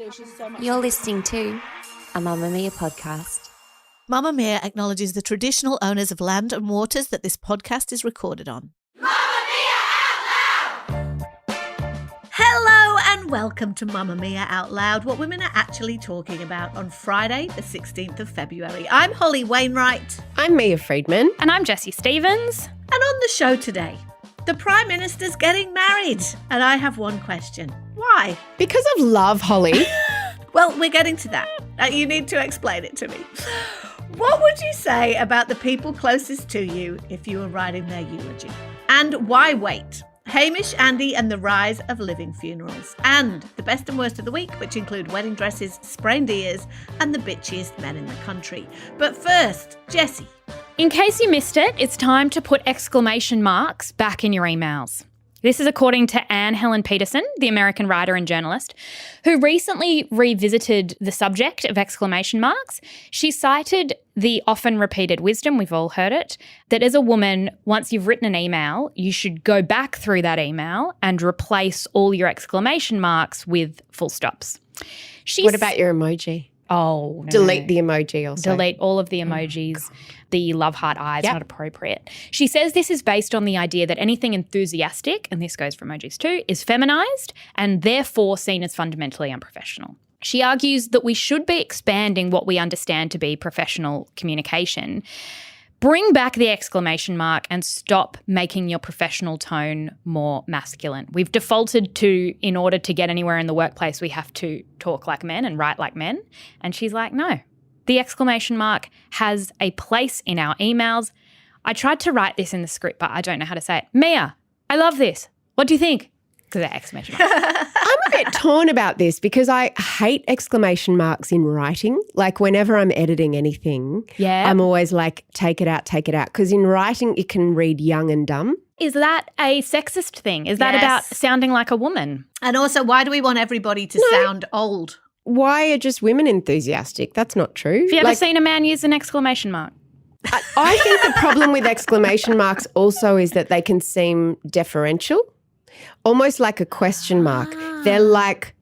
There's just so much. You're listening to a Mamamia podcast. Mamamia acknowledges the traditional owners of land and waters that this podcast is recorded on. Hello and welcome to Mamamia Out Loud, what women are actually talking about on Friday, the 16th of February. I'm Holly Wainwright. I'm Mia Freedman. And I'm Jessie Stevens. And on the show today, the Prime Minister's getting married. And I have one question. Why? Because of love, Holly. Well, we're getting to that. You need to explain it to me. What would you say about the people closest to you if you were writing their eulogy? And why wait? Hamish, Andy and the rise of living funerals. And the best and worst of the week, which include wedding dresses, sprained ears and the bitchiest men in the country. But first, Jessie. In case you missed it, it's time to put exclamation marks back in your emails. This is according to Anne Helen Peterson, the American writer and journalist, who recently revisited the subject of exclamation marks. She cited the often repeated wisdom, we've all heard it, that as a woman, once you've written an email, you should go back through that email and replace all your exclamation marks with full stops. What about your emoji? Oh, no. Delete the emoji also. Delete all of the emojis. The love heart eyes, not appropriate. She says this is based on the idea that anything enthusiastic, and this goes for emojis too, is feminized and therefore seen as fundamentally unprofessional. She argues that we should be expanding what we understand to be professional communication. Bring back the exclamation mark and stop making your professional tone more masculine. We've defaulted to, in order to get anywhere in the workplace, we have to talk like men and write like men. And she's like, no, the exclamation mark has a place in our emails. I tried to write this in the script, but I don't know how to say it. Mia, I love this. What do you think? Because they're exclamation marks. I'm a bit torn about this because I hate exclamation marks in writing. Like whenever I'm editing anything, I'm always like, take it out, take it out. Because in writing, it can read young and dumb. Is that a sexist thing? Is that about sounding like a woman? And also, why do we want everybody to sound old? Why are just women enthusiastic? That's not true. Have you ever seen a man use an exclamation mark? I think the problem with exclamation marks also is that they can seem deferential. Almost like a question mark. They're like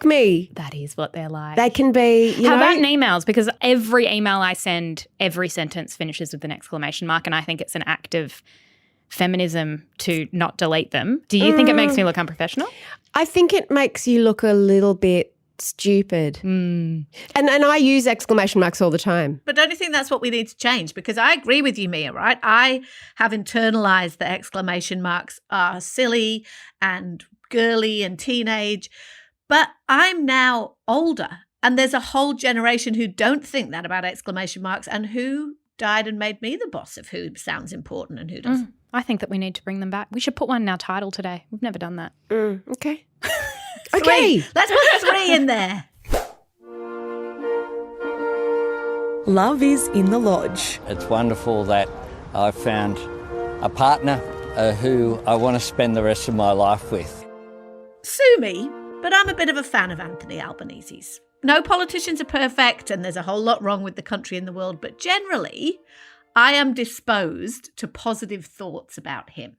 me. That is what they're like. They can be, How about in emails? Because every email I send, every sentence finishes with an exclamation mark, and I think it's an act of feminism to not delete them. Do you think it makes me look unprofessional? I think it makes you look a little bit stupid. And I use exclamation marks all the time. But don't you think that's what we need to change? Because I agree with you, Mia, right? I have internalized that exclamation marks are silly and girly and teenage. But I'm now older and there's a whole generation who don't think that about exclamation marks and who died and made me the boss of who sounds important and who doesn't. I think that we need to bring them back. We should put one in our title today. We've never done that. Okay. Okay. Let's put 3 in there. Love is in the lodge. It's wonderful that I've found a partner who I want to spend the rest of my life with. Sue me, but I'm a bit of a fan of Anthony Albanese's. No politicians are perfect and there's a whole lot wrong with the country and the world, but generally I am disposed to positive thoughts about him.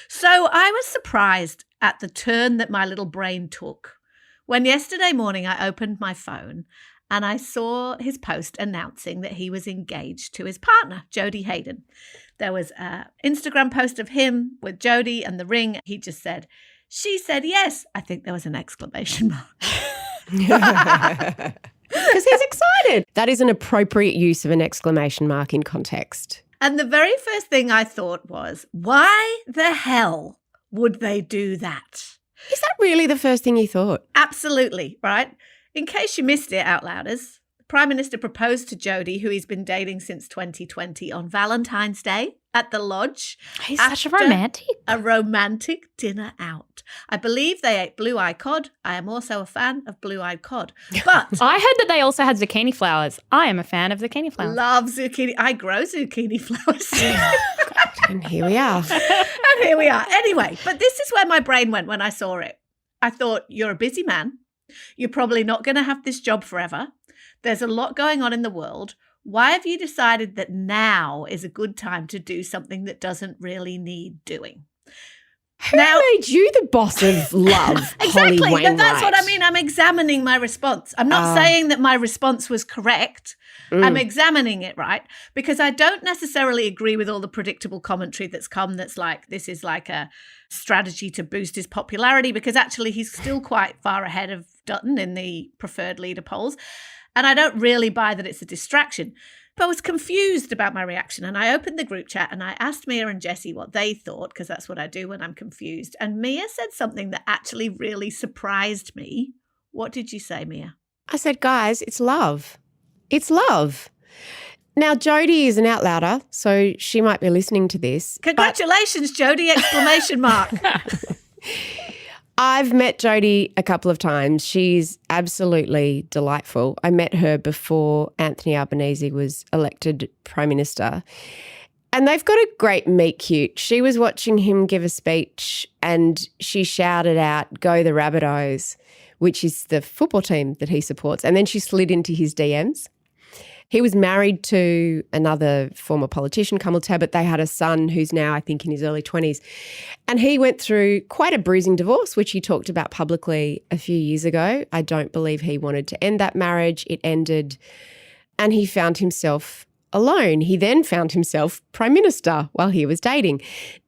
So I was surprised at the turn that my little brain took when yesterday morning I opened my phone and I saw his post announcing that he was engaged to his partner, Jodie Hayden. There was an Instagram post of him with Jodie and the ring. He just said, she said yes. I think there was an exclamation mark. Because he's excited. That is an appropriate use of an exclamation mark in context. And the very first thing I thought was, why the hell would they do that? Is that really the first thing you thought? Absolutely, right? In case you missed it, Outlouders, the Prime Minister proposed to Jodie, who he's been dating since 2020, on Valentine's Day at the lodge. He's such a romantic. A romantic dinner out. I believe they ate blue-eyed cod. I am also a fan of blue-eyed cod. But I heard that they also had zucchini flowers. I am a fan of zucchini flowers. Love zucchini. I grow zucchini flowers. And here we are. And here we are. Anyway, but this is where my brain went when I saw it. I thought, you're a busy man. You're probably not going to have this job forever. There's a lot going on in the world. Why have you decided that now is a good time to do something that doesn't really need doing? Who made you the boss of love, Exactly. Holly Wainwright? That's what I mean. I'm examining my response. I'm not saying that my response was correct. I'm examining it, right? Because I don't necessarily agree with all the predictable commentary that's come that's like, this is like a strategy to boost his popularity, because actually he's still quite far ahead of Dutton in the preferred leader polls. And I don't really buy that it's a distraction. But I was confused about my reaction, and I opened the group chat and I asked Mia and Jessie what they thought, because that's what I do when I'm confused. And Mia said something that actually really surprised me. What did you say, Mia? I said, guys, it's love. It's love. Now, Jodie is an out louder, so she might be listening to this. Congratulations, Jodie, exclamation mark. I've met Jodie a couple of times. She's absolutely delightful. I met her before Anthony Albanese was elected Prime Minister. And they've got a great meet cute. She was watching him give a speech and she shouted out, "Go the Rabbitohs," which is the football team that he supports. And then she slid into his DMs. He was married to another former politician, Kamal Tabit. They had a son who's now, I think, in his early 20s. And he went through quite a bruising divorce, which he talked about publicly a few years ago. I don't believe he wanted to end that marriage. It ended and he found himself alone. He then found himself Prime Minister while he was dating.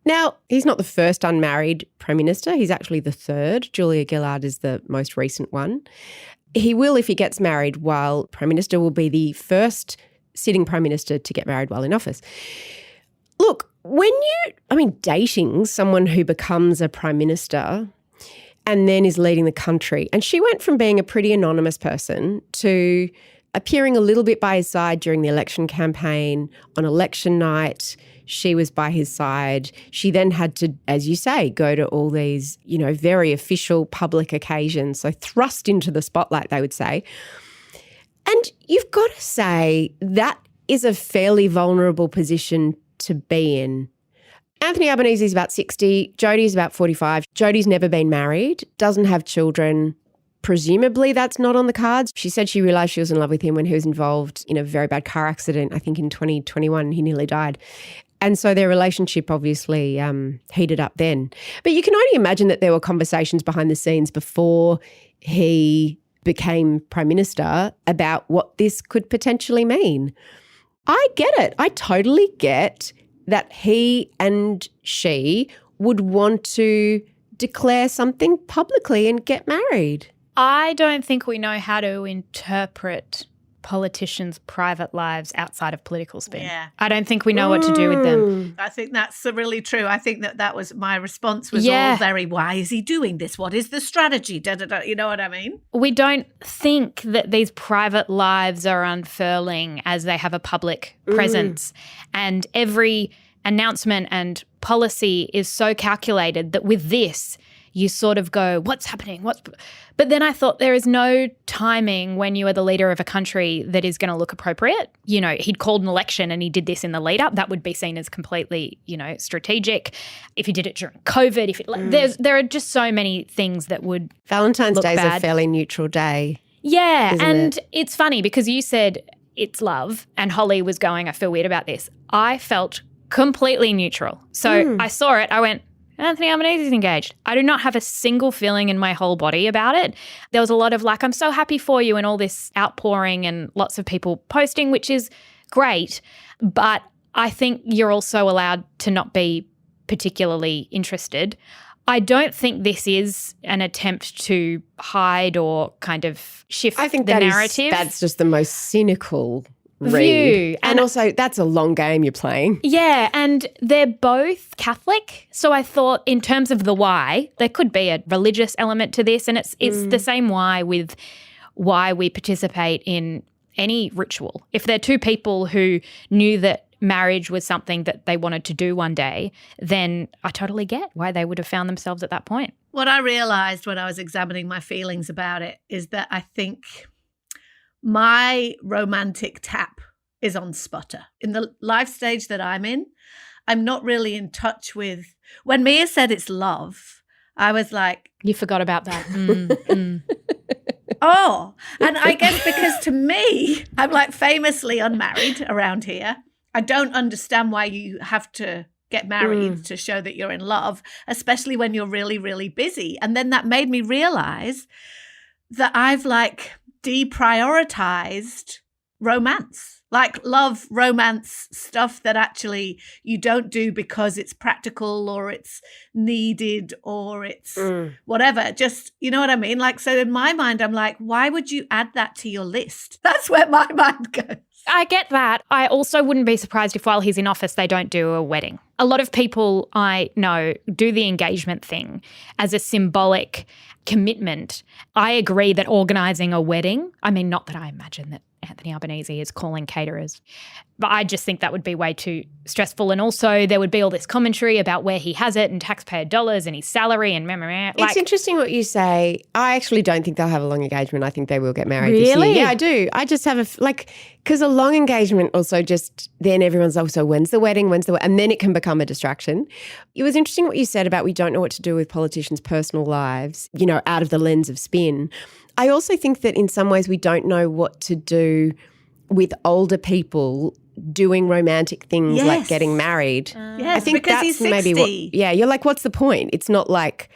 Now, he's not the first unmarried Prime Minister. He's actually the third. Julia Gillard is the most recent one. He will, if he gets married while Prime Minister, will be the first sitting Prime Minister to get married while in office. Look, dating someone who becomes a Prime Minister and then is leading the country, and she went from being a pretty anonymous person to appearing a little bit by his side during the election campaign. On election night, she was by his side. She then had to, as you say, go to all these, very official public occasions, so thrust into the spotlight, they would say. And you've got to say that is a fairly vulnerable position to be in. Anthony Albanese is about 60. Jodie's about 45. Jodie's never been married, doesn't have children. Presumably that's not on the cards. She said she realised she was in love with him when he was involved in a very bad car accident, I think in 2021, he nearly died. And so their relationship obviously heated up then. But you can only imagine that there were conversations behind the scenes before he became Prime Minister about what this could potentially mean. I get it. I totally get that he and she would want to declare something publicly and get married. I don't think we know how to interpret politicians' private lives outside of political spin. Yeah. I don't think we know what to do with them. I think that's really true. I think that was my response was all very, why is he doing this? What is the strategy? Da, da, da. You know what I mean? We don't think that these private lives are unfurling as they have a public presence. And every announcement and policy is so calculated that with this, you sort of go, what's happening? But then I thought there is no timing when you are the leader of a country that is going to look appropriate. He'd called an election and he did this in the lead up. That would be seen as completely, strategic. If he did it during COVID, there are just so many things that would Valentine's Day is a fairly neutral day. Yeah, and it's funny because you said it's love and Holly was going, I feel weird about this. I felt completely neutral. So I saw it. I went, Anthony Albanese is engaged. I do not have a single feeling in my whole body about it. There was a lot of I'm so happy for you and all this outpouring and lots of people posting, which is great. But I think you're also allowed to not be particularly interested. I don't think this is an attempt to hide or kind of shift the narrative. That's just the most cynical view. And also, that's a long game you're playing. Yeah, and they're both Catholic. So I thought in terms of the why, there could be a religious element to this. And it's the same why with why we participate in any ritual. If they're two people who knew that marriage was something that they wanted to do one day, then I totally get why they would have found themselves at that point. What I realised when I was examining my feelings about it is that I think my romantic tap is on sputter. In the life stage that I'm in, I'm not really in touch with, when Mia said it's love, I was like, you forgot about that. Oh, and I guess because to me, I'm famously unmarried around here. I don't understand why you have to get married to show that you're in love, especially when you're really, really busy. And then that made me realize that I've like deprioritized romance, like love, romance stuff that actually you don't do because it's practical or it's needed or it's whatever. Just, you know what I mean? Like, so in my mind, I'm like, why would you add that to your list? That's where my mind goes. I get that. I also wouldn't be surprised if while he's in office, they don't do a wedding. A lot of people I know do the engagement thing as a symbolic commitment. I agree that organising a wedding, I mean, not that I imagine that Anthony Albanese is calling caterers, but I just think that would be way too stressful. And also there would be all this commentary about where he has it and taxpayer dollars and his salary and It's interesting what you say. I actually don't think they'll have a long engagement. I think they will get married this Really? year. Yeah, I do. I just have because a long engagement also just, then everyone's also, when's the wedding, and then it can become a distraction. It was interesting what you said about we don't know what to do with politicians' personal lives, you know, out of the lens of spin. I also think that in some ways we don't know what to do with older people doing romantic things like getting married. Yes, I think because that's he's 60. maybe you're like, what's the point? It's not like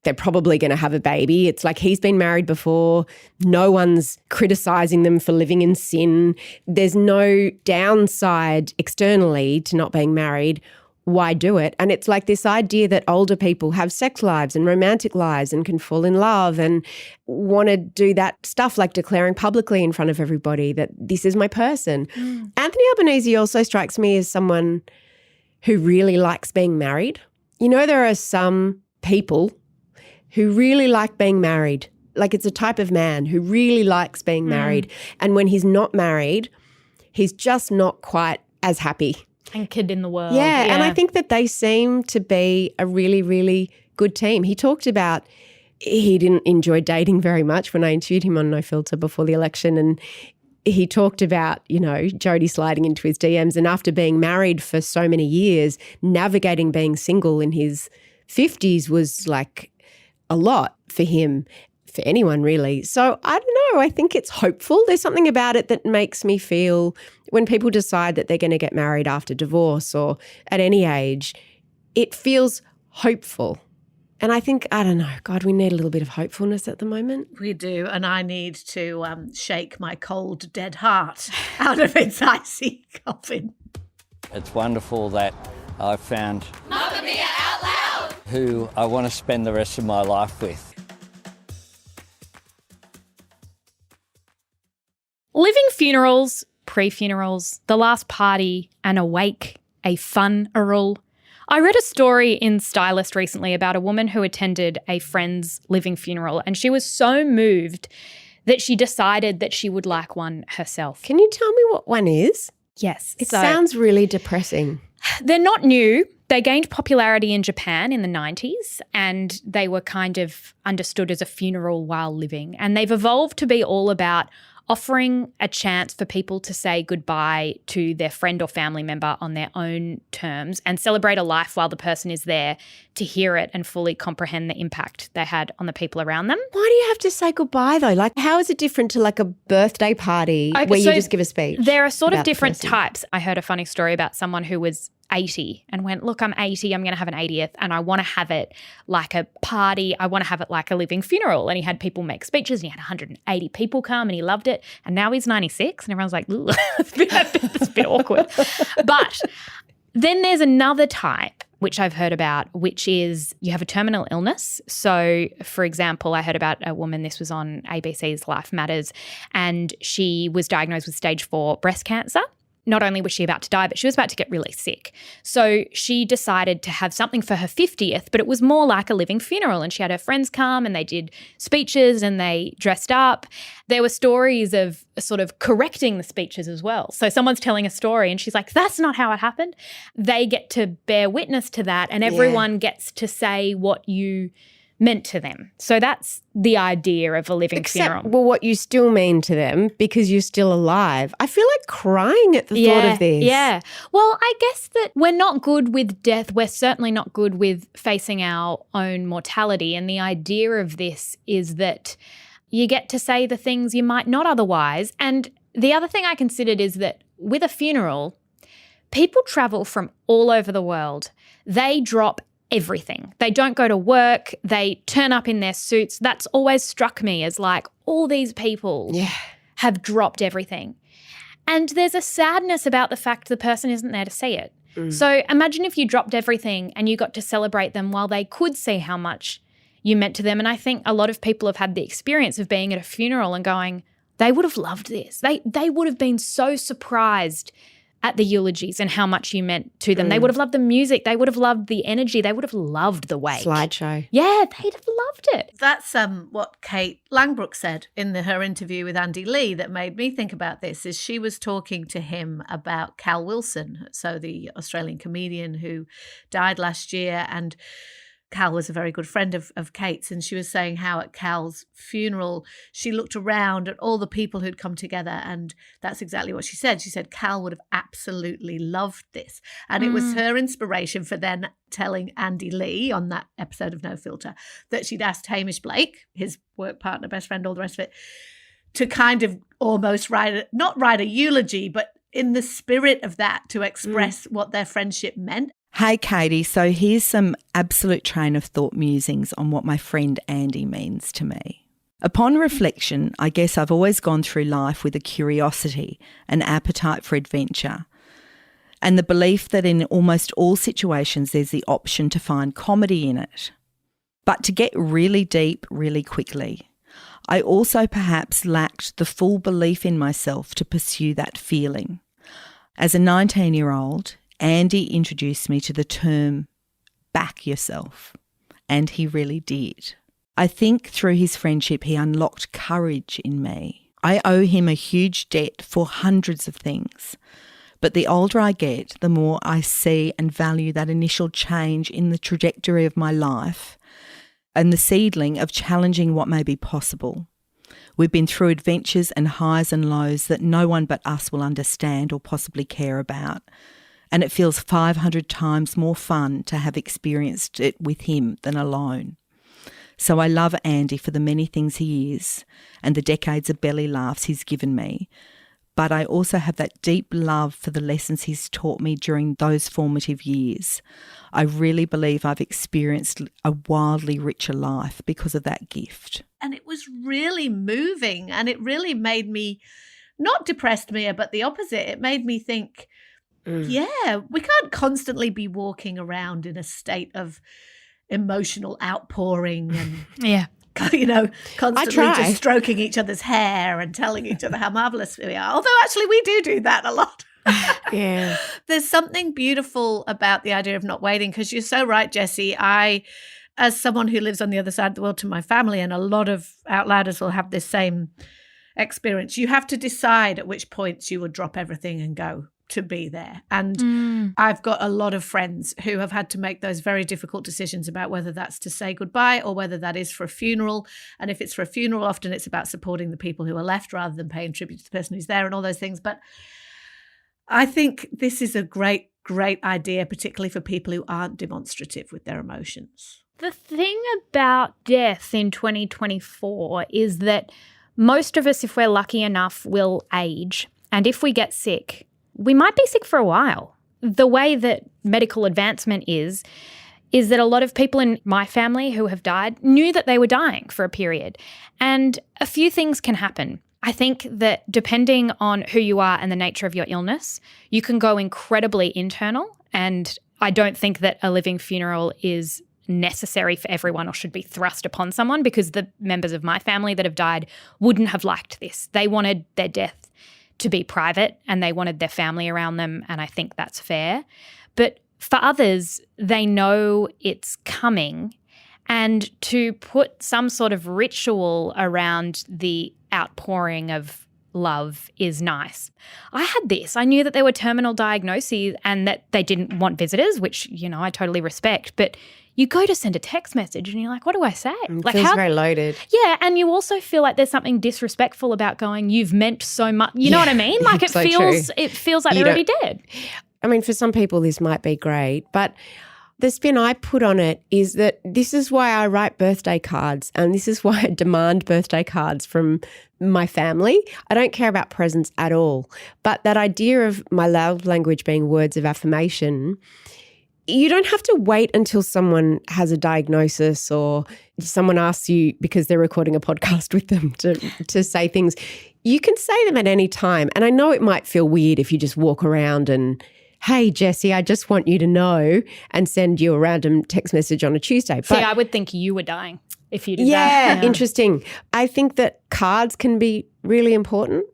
they're probably going to have a baby. It's like he's been married before. No one's criticising them for living in sin. There's no downside externally to not being married. Why do it? And it's like this idea that older people have sex lives and romantic lives and can fall in love and want to do that stuff like declaring publicly in front of everybody that this is my person. Anthony Albanese also strikes me as someone who really likes being married. You know, there are some people who really like being married. Like it's a type of man who really likes being married. And when he's not married, he's just not quite as happy. anchored in the world. Yeah, and I think that they seem to be a really, really good team. He talked about he didn't enjoy dating very much when I interviewed him on No Filter before the election, and he talked about, you know, Jodie sliding into his DMs, and after being married for so many years, navigating being single in his 50s was like a lot for him, for anyone really. So I don't know, I think it's hopeful. There's something about it that makes me feel when people decide that they're going to get married after divorce or at any age, it feels hopeful. And I think, I don't know, God, we need a little bit of hopefulness at the moment. We do, and I need to shake my cold, dead heart out of its icy coffin. It's wonderful that I found Mamamia out loud! who I want to spend the rest of my life with. Living funerals, pre-funerals, the last party, and a wake, a funeral. I read a story in Stylist recently about a woman who attended a friend's living funeral, and she was so moved that she decided that she would like one herself. Can you tell me what one is? Yes. It sounds really depressing. They're not new. They gained popularity in Japan in the 90s, and they were kind of understood as a funeral while living. And they've evolved to be all about offering a chance for people to say goodbye to their friend or family member on their own terms and celebrate a life while the person is there to hear it and fully comprehend the impact they had on the people around them. Why do you have to say goodbye though? Like, how is it different to like a birthday party where you just give a speech? There are sort of about the different person? types. I heard a funny story about someone who was 80 and went, look, I'm 80, I'm going to have an 80th and I want to have it like a party. I want to have it like a living funeral. And he had people make speeches and he had 180 people come and he loved it. And now he's 96 and everyone's like, ooh, it's a bit awkward. But then there's another type which I've heard about, which is you have a terminal illness. So, for example, I heard about a woman, this was on ABC's Life Matters, and she was diagnosed with stage 4 breast cancer. Not only was she about to die, but she was about to get really sick. So she decided to have something for her 50th, but it was more like a living funeral. And she had her friends come and they did speeches and they dressed up. There were stories of sort of correcting the speeches as well. So someone's telling a story and she's like, that's not how it happened. They get to bear witness to that and everyone gets to say what you meant to them. So that's the idea of a living funeral. Well, what you still mean to them because you're still alive. I feel like crying at the thought of this. Yeah. Well, I guess that we're not good with death. We're certainly not good with facing our own mortality. And the idea of this is that you get to say the things you might not otherwise. And the other thing I considered is that with a funeral, People travel from all over the world. They drop everything. They don't go to work. They turn up in their suits. That's always struck me as like all these people have dropped everything. And there's a sadness about the fact the person isn't there to see it. So imagine if you dropped everything and you got to celebrate them while they could see how much you meant to them. And I think a lot of people have had the experience of being at a funeral and going, they would have loved this. They would have been so surprised at the eulogies and how much you meant to them. They would have loved the music. They would have loved the energy. They would have loved the wake. Slideshow. Yeah, they'd have loved it. That's what Kate Langbrook said in her interview with Andy Lee that made me think about this, is she was talking to him about Cal Wilson, so the Australian comedian who died last year, and Cal was a very good friend of Kate's, and she was saying how at Cal's funeral she looked around at all the people who'd come together, and that's exactly what she said. She said Cal would have absolutely loved this, and it was her inspiration for then telling Andy Lee on that episode of No Filter that she'd asked Hamish Blake, his work partner, best friend, all the rest of it, to kind of almost not write a eulogy, but in the spirit of that, to express what their friendship meant. Hey, Katie, so here's some absolute train of thought musings on what my friend Andy means to me. Upon reflection, I guess I've always gone through life with a curiosity, an appetite for adventure, and the belief that in almost all situations there's the option to find comedy in it. But to get really deep really quickly, I also perhaps lacked the full belief in myself to pursue that feeling. As a 19-year-old, Andy introduced me to the term back yourself, and he really did. I think through his friendship he unlocked courage in me. I owe him a huge debt for hundreds of things, but the older I get, the more I see and value that initial change in the trajectory of my life and the seedling of challenging what may be possible. We've been through adventures and highs and lows that no one but us will understand or possibly care about. And it feels 500 times more fun to have experienced it with him than alone. So I love Andy for the many things he is and the decades of belly laughs he's given me. But I also have that deep love for the lessons he's taught me during those formative years. I really believe I've experienced a wildly richer life because of that gift. And it was really moving, and it really made me, not depressed me, but the opposite. It made me think, yeah, we can't constantly be walking around in a state of emotional outpouring and, constantly just stroking each other's hair and telling each other how marvellous we are. Although actually we do that a lot. Yeah. There's something beautiful about the idea of not waiting, because you're so right, Jessie. I, as someone who lives on the other side of the world to my family, and a lot of Outlouders will have this same experience, you have to decide at which points you would drop everything and go to be there. And I've got a lot of friends who have had to make those very difficult decisions about whether that's to say goodbye or whether that is for a funeral. And if it's for a funeral, often it's about supporting the people who are left rather than paying tribute to the person who's there and all those things. But I think this is a great, great idea, particularly for people who aren't demonstrative with their emotions. The thing about death in 2024 is that most of us, if we're lucky enough, will age. And if we get sick, we might be sick for a while. The way that medical advancement is that a lot of people in my family who have died knew that they were dying for a period. And a few things can happen. I think that depending on who you are and the nature of your illness, you can go incredibly internal. And I don't think that a living funeral is necessary for everyone or should be thrust upon someone, because the members of my family that have died wouldn't have liked this. They wanted their death to be private and they wanted their family around them, and I think that's fair. But for others, they know it's coming, and to put some sort of ritual around the outpouring of love is nice. I had this. I knew that there were terminal diagnoses and that they didn't want visitors, which, I totally respect, but you go to send a text message and you're like, what do I say? It feels very loaded. Yeah, and you also feel like there's something disrespectful about going, you've meant so much. You know what I mean? Like it feels like they're already dead. I mean, for some people this might be great, but the spin I put on it is that this is why I write birthday cards and this is why I demand birthday cards from my family. I don't care about presents at all. But that idea of my love language being words of affirmation, you don't have to wait until someone has a diagnosis or someone asks you because they're recording a podcast with them to say things. You can say them at any time. And I know it might feel weird if you just walk around and, hey, Jessie, I just want you to know, and send you a random text message on a Tuesday. See, I would think you were dying if you did that. Yeah, interesting. I think that cards can be really important.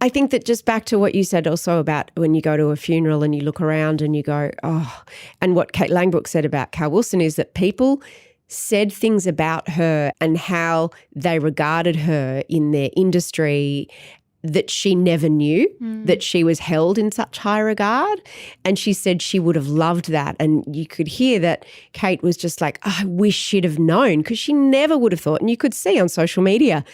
I think that just back to what you said also about when you go to a funeral and you look around and you go, oh, and what Kate Langbrook said about Cal Wilson is that people said things about her and how they regarded her in their industry that she never knew, that she was held in such high regard. And she said she would have loved that. And you could hear that Kate was just like, oh, I wish she'd have known, because she never would have thought. And you could see on social media,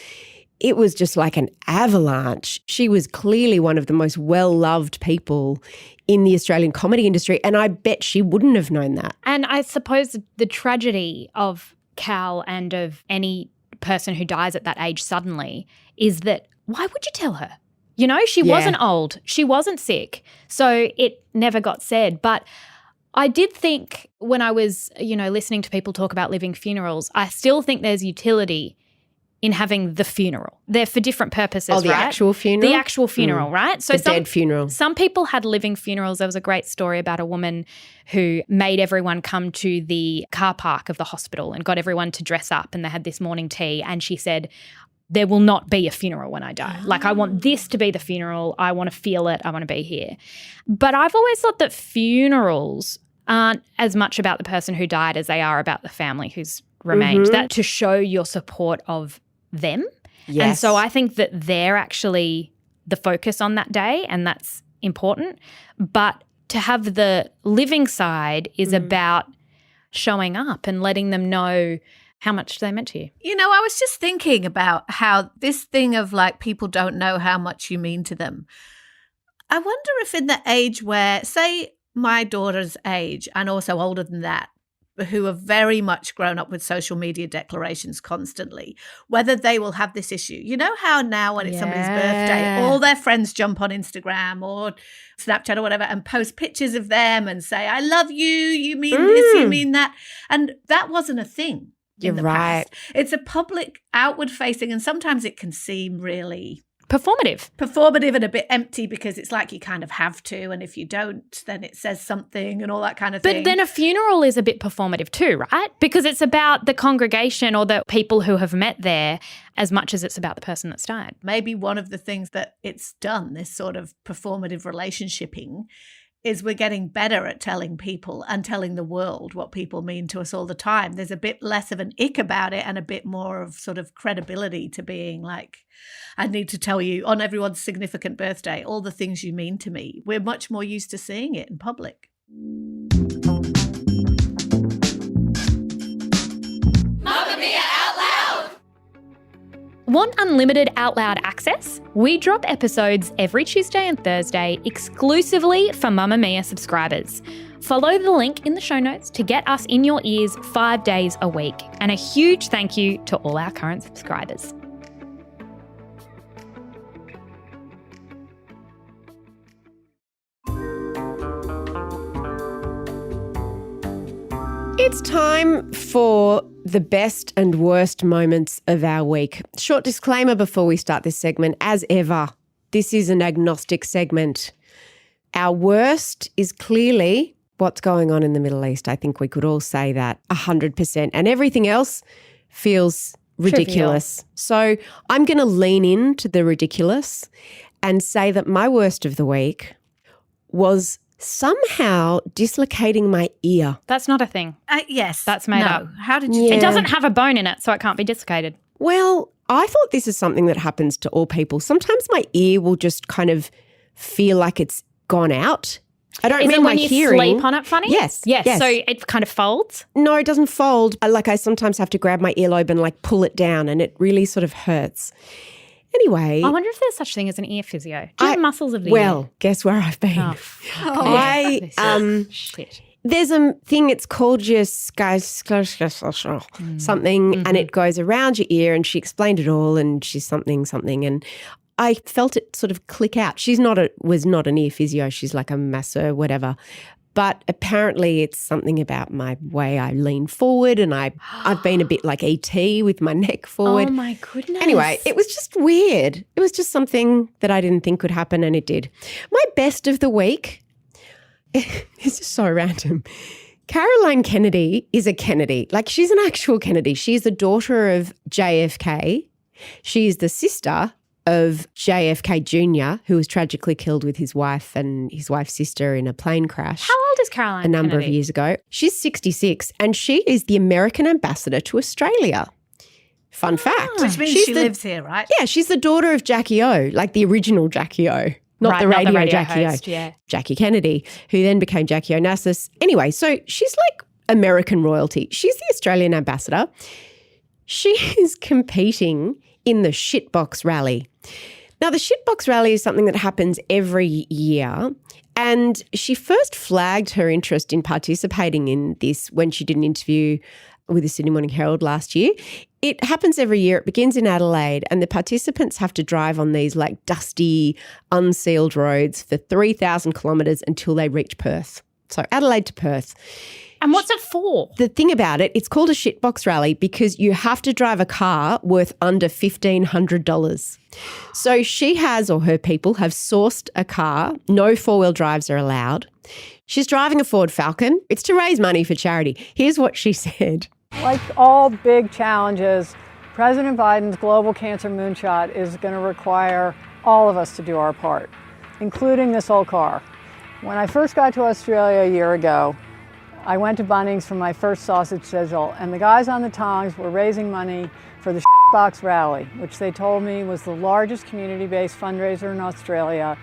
it was just like an avalanche. She was clearly one of the most well-loved people in the Australian comedy industry. And I bet she wouldn't have known that. And I suppose the tragedy of Cal and of any person who dies at that age suddenly is that why would you tell her? You know, she wasn't old. She wasn't sick. So it never got said. But I did think when I was, listening to people talk about living funerals, I still think there's utility in having the funeral. They're for different purposes, right? The actual funeral? The actual funeral, right? So dead funeral. Some people had living funerals. There was a great story about a woman who made everyone come to the car park of the hospital and got everyone to dress up, and they had this morning tea, and she said, there will not be a funeral when I die. Like, I want this to be the funeral. I want to feel it. I want to be here. But I've always thought that funerals aren't as much about the person who died as they are about the family who's remained. That to show your support of them. Yes. And so I think that they're actually the focus on that day, and that's important. But to have the living side is about showing up and letting them know how much they meant to you. I was just thinking about how this thing of like people don't know how much you mean to them. I wonder if in the age where, say, my daughter's age and also older than that, who are very much grown up with social media declarations constantly, whether they will have this issue. You know how now when it's somebody's birthday, all their friends jump on Instagram or Snapchat or whatever and post pictures of them and say, I love you, you mean this, you mean that. And that wasn't a thing. You're right. Past. It's a public, outward facing, and sometimes it can seem really performative and a bit empty because it's like you kind of have to, and if you don't, then it says something and all that kind of thing. But then a funeral is a bit performative too, right? Because it's about the congregation or the people who have met there as much as it's about the person that's died. Maybe one of the things that it's done, this sort of performative relationshiping, is we're getting better at telling people and telling the world what people mean to us all the time. There's a bit less of an ick about it and a bit more of sort of credibility to being like, I need to tell you on everyone's significant birthday all the things you mean to me. We're much more used to seeing it in public. Mamamia out loud! Want unlimited Out Loud access? We drop episodes every Tuesday and Thursday exclusively for Mamamia subscribers. Follow the link in the show notes to get us in your ears 5 days a week. And a huge thank you to all our current subscribers. It's time for the best and worst moments of our week. Short disclaimer before we start this segment. As ever, this is an agnostic segment. Our worst is clearly what's going on in the Middle East. I think we could all say that 100%. And everything else feels ridiculous. Trivial. So I'm going to lean into the ridiculous and say that my worst of the week was somehow dislocating my ear. That's not a thing. Yes. That's made up. How did you do It doesn't have a bone in it, so it can't be dislocated. Well, I thought this is something that happens to all people. Sometimes my ear will just kind of feel like it's gone out. I don't mean my hearing. Is it when you sleep on it funny? Yes. So it kind of folds? No, it doesn't fold. I sometimes have to grab my earlobe and pull it down, and it really sort of hurts. Anyway. I wonder if there's such thing as an ear physio. Do you have muscles of the ear? Well, guess where I've been. Shit. there's a thing, it's called your something, and it goes around your ear, and she explained it all, and she's something, and I felt it sort of click out. Was not an ear physio. She's like a masseur, whatever. But apparently it's something about my way I lean forward, and I've been a bit like E.T. with my neck forward. Oh, my goodness. Anyway, it was just weird. It was just something that I didn't think could happen, and it did. My best of the week, it's just so random. Caroline Kennedy is a Kennedy. Like, she's an actual Kennedy. She's the daughter of JFK. She's the sister of JFK Jr., who was tragically killed with his wife and his wife's sister in a plane crash. How old is Caroline a number Kennedy? of years ago. She's 66, and she is the American ambassador to Australia. Fun fact. Which means she lives here, right? Yeah, she's the daughter of Jackie O, like the original Jackie O. Not the radio Jackie host, O. yeah. Jackie Kennedy, who then became Jackie Onassis. Anyway, so she's like American royalty. She's the Australian ambassador. She is competing in the shitbox rally. Now, the shitbox rally is something that happens every year, and she first flagged her interest in participating in this when she did an interview with the Sydney Morning Herald last year. It happens every year. It begins in Adelaide, and the participants have to drive on these like dusty, unsealed roads for 3,000 kilometres until they reach Perth. So Adelaide to Perth. And what's it for? The thing about it, it's called a shitbox rally because you have to drive a car worth under $1,500. So she has, or her people have sourced a car. No four-wheel drives are allowed. She's driving a Ford Falcon. It's to raise money for charity. Here's what she said. Like all big challenges, President Biden's global cancer moonshot is going to require all of us to do our part, including this old car. When I first got to Australia a year ago, I went to Bunnings for my first sausage sizzle, and the guys on the tongs were raising money for the Box Rally, which they told me was the largest community-based fundraiser in Australia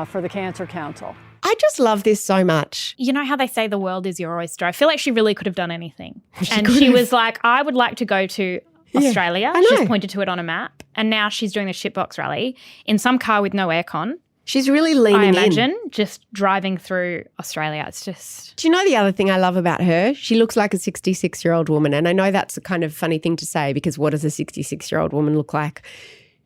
for the Cancer Council. I just love this so much. You know how they say the world is your oyster? I feel like she really could have done anything. She was like, I would like to go to Australia. I know. She's pointed to it on a map. And now she's doing the shitbox rally in some car with no aircon. She's really leaning I in. imagine just driving through Australia. It's just... Do you know the other thing I love about her? She looks like a 66-year-old woman. And I know that's a kind of funny thing to say because what does a 66-year-old woman look like?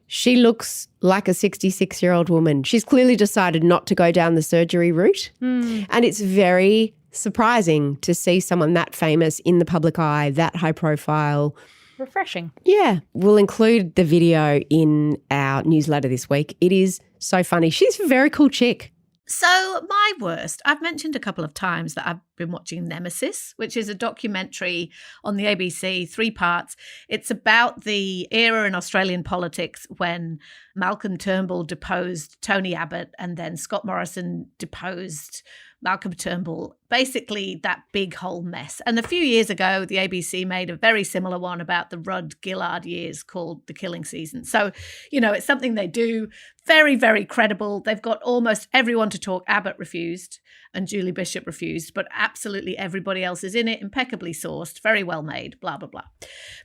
She looks like a 66-year-old woman. She's clearly decided not to go down the surgery route. And it's very surprising to see someone that famous in the public eye, that high profile. Refreshing. Yeah. We'll include the video in our newsletter this week. It is so funny. She's a very cool chick. So my worst, I've mentioned a couple of times that I've been watching Nemesis, which is a documentary on the ABC, 3 parts. It's about the era in Australian politics when Malcolm Turnbull deposed Tony Abbott and then Scott Morrison deposed Malcolm Turnbull, basically that big whole mess. And a few years ago, the ABC made a very similar one about the Rudd-Gillard years called The Killing Season. So, you know, it's something they do, very, very credible. They've got almost everyone to talk. Abbott refused and Julie Bishop refused, but absolutely everybody else is in it, impeccably sourced, very well made, blah, blah, blah.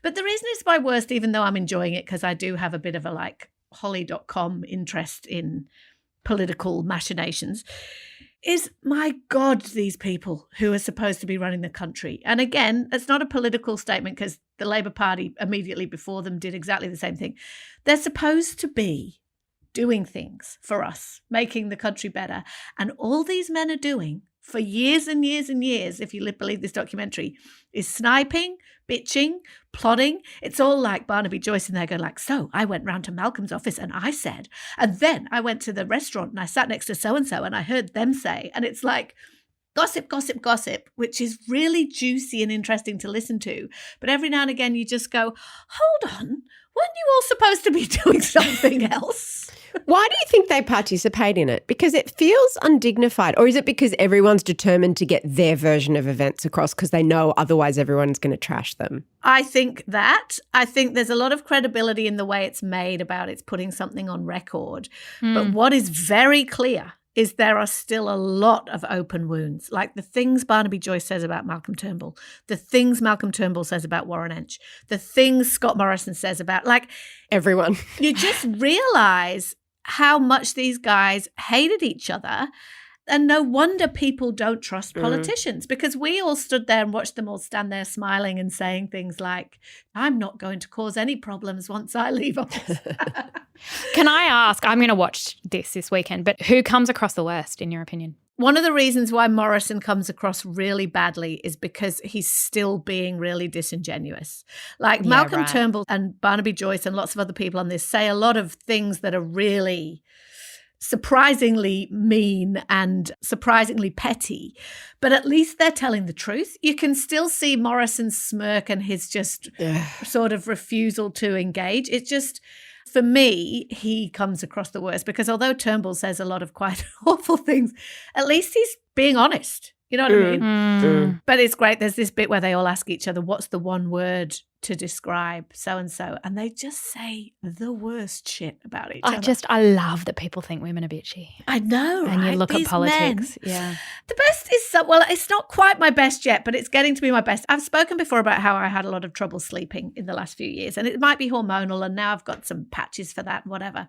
But the reason it's my worst, even though I'm enjoying it, because I do have a bit of a like Holly.com interest in political machinations, is, my God, these people who are supposed to be running the country. And again, it's not a political statement because the Labour Party immediately before them did exactly the same thing. They're supposed to be doing things for us, making the country better. And all these men are doing for years and years and years, if you believe this documentary, is sniping, bitching, plotting. It's all like Barnaby Joyce in there going like, so I went round to Malcolm's office and I said, and then I went to the restaurant and I sat next to so-and-so and I heard them say, and it's like gossip, gossip, gossip, which is really juicy and interesting to listen to. But every now and again you just go, hold on, weren't you all supposed to be doing something else? Why do you think they participate in it? Because it feels undignified. Or is it because everyone's determined to get their version of events across because they know otherwise everyone's going to trash them? I think there's a lot of credibility in the way it's made about it's putting something on record. But what is very clear is there are still a lot of open wounds, like the things Barnaby Joyce says about Malcolm Turnbull, the things Malcolm Turnbull says about Warren Entsch, the things Scott Morrison says about, like, everyone. You just realise how much these guys hated each other And no wonder people don't trust politicians because we all stood there and watched them all stand there smiling and saying things like, I'm not going to cause any problems once I leave office. Can I ask, I'm going to watch this weekend, but who comes across the worst in your opinion? One of the reasons why Morrison comes across really badly is because he's still being really disingenuous. Like Malcolm Turnbull and Barnaby Joyce and lots of other people on this say a lot of things that are really surprisingly mean and surprisingly petty, but at least they're telling the truth. You can still see Morrison's smirk and his just sort of refusal to engage. It's just, for me, he comes across the worst because although Turnbull says a lot of quite awful things, at least he's being honest. You know what I mean? But it's great. There's this bit where they all ask each other, what's the one word to describe so-and-so? And they just say the worst shit about each other. I love that people think women are bitchy. I know, And right? you look These at politics. men. Yeah. The best is, well, it's not quite my best yet, but it's getting to be my best. I've spoken before about how I had a lot of trouble sleeping in the last few years, and it might be hormonal, and now I've got some patches for that, whatever.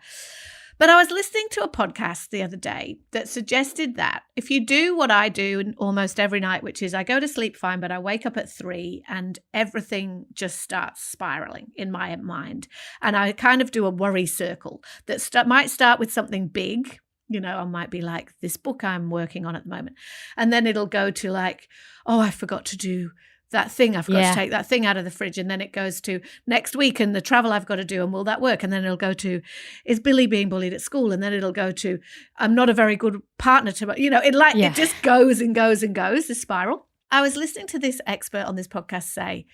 But I was listening to a podcast the other day that suggested that if you do what I do almost every night, which is I go to sleep fine, but I wake up at 3 and everything just starts spiraling in my mind. And I kind of do a worry circle that might start with something big. You know, I might be like, this book I'm working on at the moment. And then it'll go to like, oh, I forgot to do that thing. I forgot to take that thing out of the fridge. And then it goes to next week and the travel I've got to do and will that work? And then it'll go to, is Billy being bullied at school? And then it'll go to, I'm not a very good partner to, you know, it just goes and goes and goes, this spiral. I was listening to this expert on this podcast say,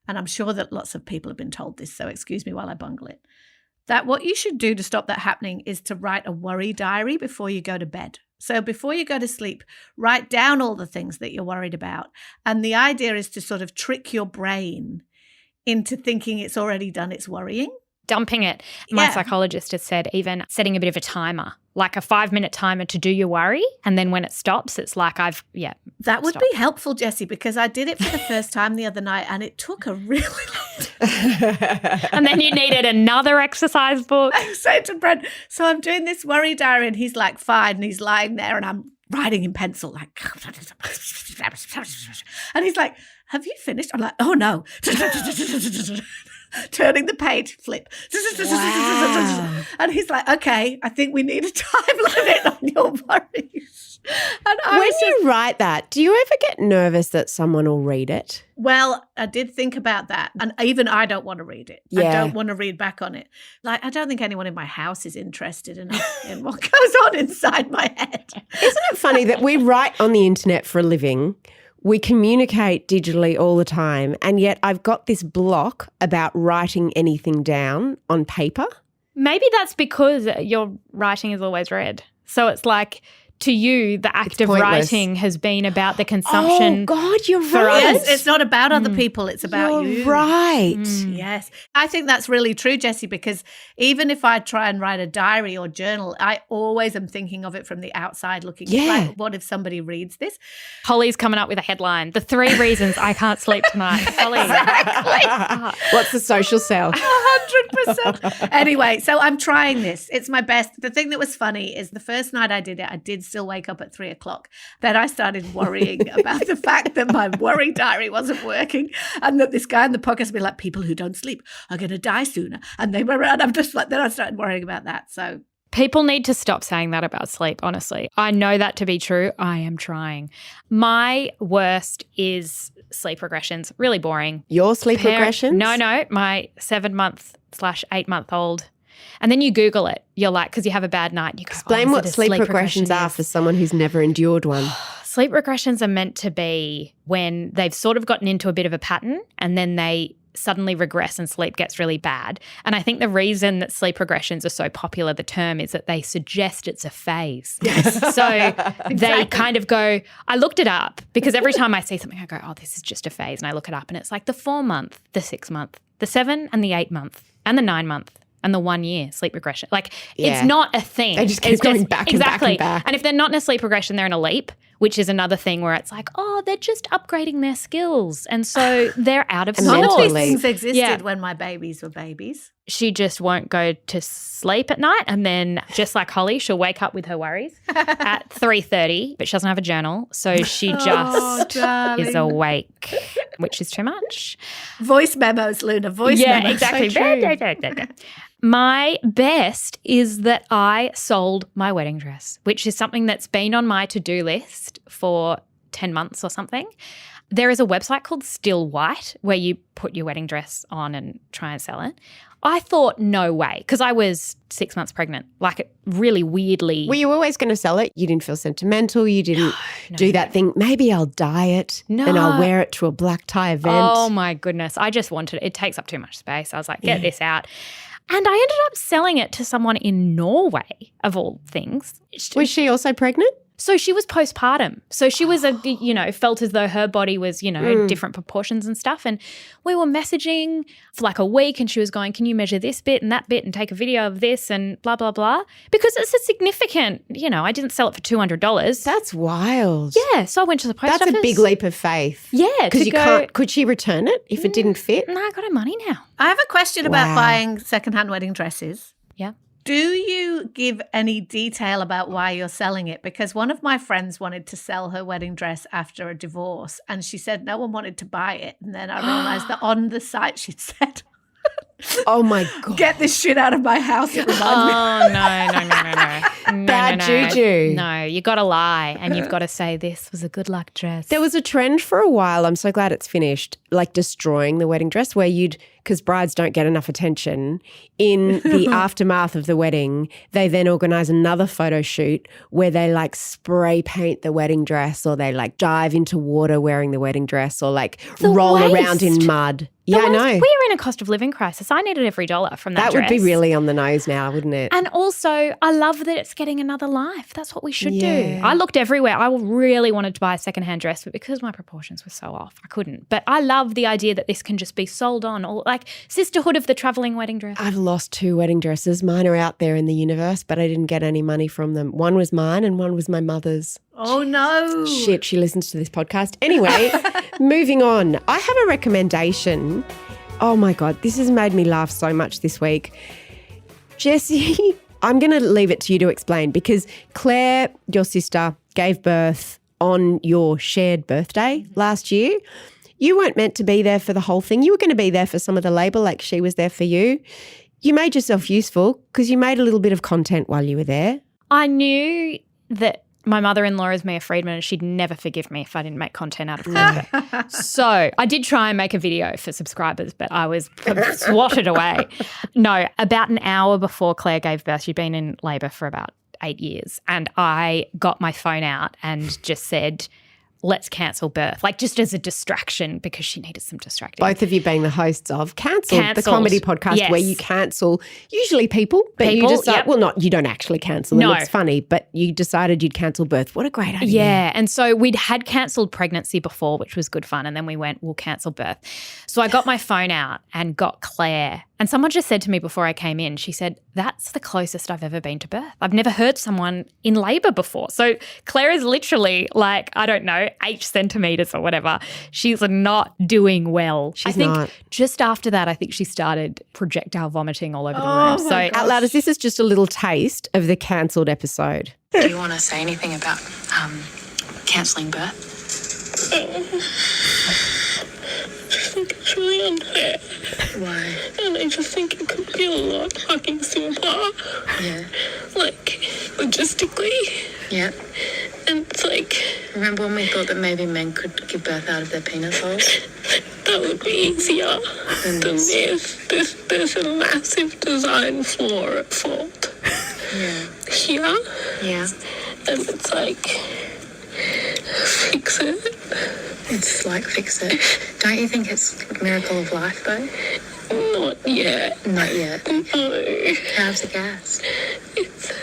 and I'm sure that lots of people have been told this, so excuse me while I bungle it, that what you should do to stop that happening is to write a worry diary before you go to bed. So before you go to sleep, write down all the things that you're worried about. And the idea is to sort of trick your brain into thinking it's already done its worrying. Dumping it. My psychologist has said even setting a bit of a timer, like a 5-minute timer to do your worry. And then when it stops, it's like That would be helpful, Jessie, because I did it for the first time the other night and it took a really long time. And then you needed another exercise book. I said to Brent, so I'm doing this worry diary and he's like 5 and he's lying there and I'm writing in pencil like, and he's like, have you finished? I'm like, oh no. Turning the page, flip. Wow. And he's like, okay, I think we need a time limit on your worries. And when you write that, do you ever get nervous that someone will read it? Well, I did think about that. And even I don't want to read it. Yeah. I don't want to read back on it. Like, I don't think anyone in my house is interested in what goes on inside my head. Isn't it funny that we write on the internet for a living? We communicate digitally all the time, and yet I've got this block about writing anything down on paper. Maybe that's because your writing is always read. So it's like, to you, the act of writing has been about the consumption. Oh, God, you're for right. others. Yes, it's not about other people, it's about you. You're right. Yes. I think that's really true, Jessie, because even if I try and write a diary or journal, I always am thinking of it from the outside looking. Yeah. Like, what if somebody reads this? Holly's coming up with a headline, the 3 reasons I can't sleep tonight. Holly. Exactly. What's the social sell? 100%. Anyway, so I'm trying this. It's my best. The thing that was funny is the first night I did it, I did still wake up at 3:00. Then I started worrying about the fact that my worry diary wasn't working and that this guy in the podcast would be like, people who don't sleep are going to die sooner. And they were around. I'm just like, then I started worrying about that. So people need to stop saying that about sleep, honestly. I know that to be true. I am trying. My worst is sleep regressions. Really boring. Your sleep regressions? No. My 7-month/8-month-old. And then you Google it. You're like, because you have a bad night. And you go, explain what sleep regressions are for someone who's never endured one. Sleep regressions are meant to be when they've sort of gotten into a bit of a pattern and then they suddenly regress and sleep gets really bad. And I think the reason that sleep regressions are so popular, the term, is that they suggest it's a phase. Yes. So they kind of go, I looked it up because every time I see something, I go, oh, this is just a phase. And I look it up and it's like the 4-month, the 6-month, the 7 and the 8-month and the 9-month. And the 1 year sleep regression. Like, it's not a thing. They just keep going back and back and back. And if they're not in a sleep regression, they're in a leap, which is another thing where it's like, oh, they're just upgrading their skills. And so they're out of None of sorts. these things existed when my babies were babies. She just won't go to sleep at night, and then just like Holly, she'll wake up with her worries at 3:30, but she doesn't have a journal, so she just is awake, which is too much. Voice memos, Luna, voice memos. Exactly. So my best is that I sold my wedding dress, which is something that's been on my to-do list for 10 months or something. There is a website called Still White where you put your wedding dress on and try and sell it. I thought, no way, because I was 6 months pregnant, like it really weirdly. Were you always going to sell it? You didn't feel sentimental? You didn't do that thing, maybe I'll dye it and I'll wear it to a black tie event? Oh, my goodness. I just wanted it. It takes up too much space. I was like, get this out. And I ended up selling it to someone in Norway, of all things. Was she also pregnant? So she was postpartum. So she was, felt as though her body was, different proportions and stuff. And we were messaging for like a week, and she was going, can you measure this bit and that bit and take a video of this and blah, blah, blah. Because it's a significant, I didn't sell it for $200. That's wild. Yeah. So I went to the post office. That's a big leap of faith. Yeah. Because you can't, could she return it if it didn't fit? No, I got her money now. I have a question about buying secondhand wedding dresses. Yeah. Do you give any detail about why you're selling it? Because one of my friends wanted to sell her wedding dress after a divorce, and she said no one wanted to buy it. And then I realised that on the site she'd said, oh my God. Get this shit out of my house. It reminds me. Oh, no. Bad juju. No, you got to lie, and you've got to say this was a good luck dress. There was a trend for a while, I'm so glad it's finished, like destroying the wedding dress where because brides don't get enough attention, in the aftermath of the wedding, they then organise another photo shoot where they like spray paint the wedding dress, or they like dive into water wearing the wedding dress, or like roll around in mud. Yeah, I know. We're in a cost of living crisis. I needed every dollar from that dress. That would be really on the nose now, wouldn't it? And also, I love that it's getting another life. That's what we should do. I looked everywhere. I really wanted to buy a secondhand dress, but because my proportions were so off, I couldn't. But I love the idea that this can just be sold on, or like sisterhood of the travelling wedding dress. I've lost 2 wedding dresses. Mine are out there in the universe, but I didn't get any money from them. One was mine and one was my mother's. Oh, no. Shit, she listens to this podcast. Anyway, moving on. I have a recommendation. Oh, my God, this has made me laugh so much this week. Jessie, I'm going to leave it to you to explain, because Claire, your sister, gave birth on your shared birthday last year. You weren't meant to be there for the whole thing. You were going to be there for some of the labour, like she was there for you. You made yourself useful because you made a little bit of content while you were there. I knew that my mother-in-law is Mia Freedman, and she'd never forgive me if I didn't make content out of Claire. So I did try and make a video for subscribers, but I was swatted away. No, about an hour before Claire gave birth, she'd been in labour for about 8 years, and I got my phone out and just said, let's cancel birth, like just as a distraction, because she needed some distracting. Both of you being the hosts of Cancelled, the comedy podcast where you cancel usually people, but you decide, well, you don't actually cancel them. It's funny, but you decided you'd cancel birth. What a great idea. Yeah, and so we'd had cancelled pregnancy before, which was good fun, and then we went, we'll cancel birth. So I got my phone out and got Claire, and someone just said to me before I came in, she said, that's the closest I've ever been to birth. I've never heard someone in labour before. So Claire is literally like, I don't know, 8 centimetres or whatever. She's not doing well. I think just after that, I think she started projectile vomiting all over the room. So out loud, this is just a little taste of the cancelled episode. Do you want to say anything about cancelling birth? I think it's really unfair. Why? And I just think it could be a lot fucking simpler. Yeah. Like, logistically. Yeah. And it's like... Remember when we thought that maybe men could give birth out of their penis holes? That would be easier than this. There's a massive design flaw at fault. Yeah. Here. Yeah. And it's like... Fix it. It's like fix it. Don't you think it's a miracle of life, though? Not yet. Not yet? No. How's the gas? It's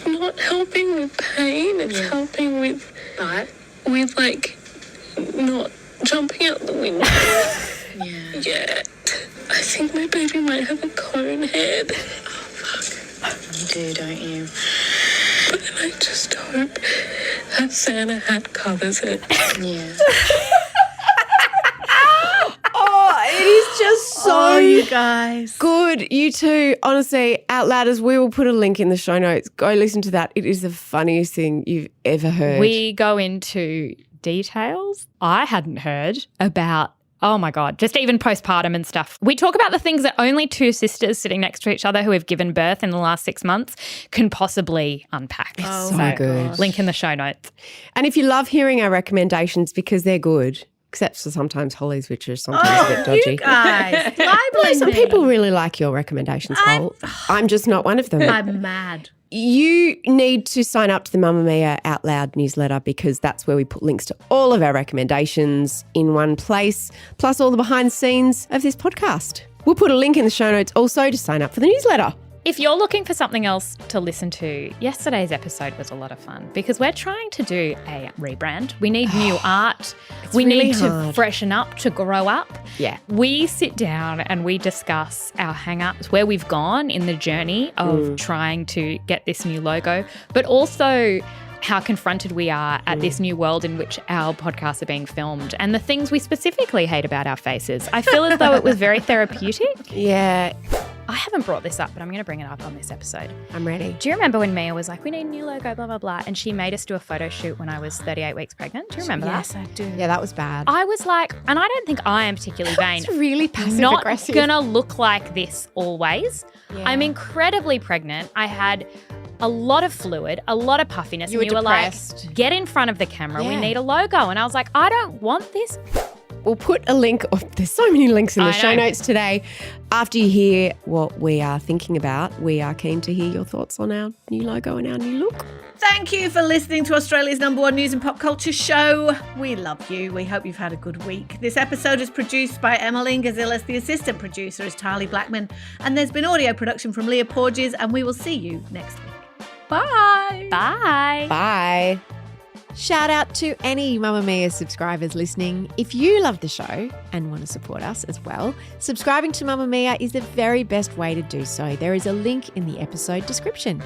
not helping with pain. It's helping with... What? With, like, not jumping out the window. Yet. I think my baby might have a cone head. Oh, fuck. You do, don't you? But I just hope That Santa hat covers it. Yeah. It is just so you guys. good. You two, honestly, Out Louders, we will put a link in the show notes. Go listen to that. It is the funniest thing you've ever heard. We go into details I hadn't heard about, oh my God, just even postpartum and stuff. We talk about the things that only two sisters sitting next to each other who have given birth in the last 6 months can possibly unpack. It's so good. Link in the show notes. And if you love hearing our recommendations because they're good, except for sometimes Holly's, which are sometimes a bit dodgy. You guys. Some people really like your recommendations, Hol. I'm just not one of them. I'm mad. You need to sign up to the Mamamia Out Loud newsletter because that's where we put links to all of our recommendations in one place, plus all the behind the scenes of this podcast. We'll put a link in the show notes also to sign up for the newsletter. If you're looking for something else to listen to, yesterday's episode was a lot of fun because we're trying to do a rebrand. We need new art. We really need to hard. freshen up, to grow up. Yeah. We sit down and we discuss our hang-ups, where we've gone in the journey of trying to get this new logo, but also how confronted we are at this new world in which our podcasts are being filmed and the things we specifically hate about our faces. I feel as though it was very therapeutic. Yeah, I haven't brought this up, but I'm going to bring it up on this episode. I'm ready. Do you remember when Mia was like, we need a new logo, blah, blah, blah, and she made us do a photo shoot when I was 38 weeks pregnant? Do you remember that? Yes, I do. Yeah, that was bad. I was like, and I don't think I am particularly vain. It's really passive Not aggressive. going to look like this always. Yeah. I'm incredibly pregnant. I had a lot of fluid, a lot of puffiness. You and were you depressed. Were like, get in front of the camera. We Yeah. need a logo. And I was like, I don't want this. We'll put a link. There's so many links in the I show know. notes today. After you hear what we are thinking about, we are keen to hear your thoughts on our new logo and our new look. Thank you for listening to Australia's #1 news and pop culture show. We love you. We hope you've had a good week. This episode is produced by Emeline Gazilas. The assistant producer is Tahli Blackman. And there's been audio production from Leah Porges. And we will see you next week. Bye. Bye. Bye. Shout out to any Mamamia subscribers listening. If you love the show and want to support us as well, subscribing to Mamamia is the very best way to do so. There is a link in the episode description.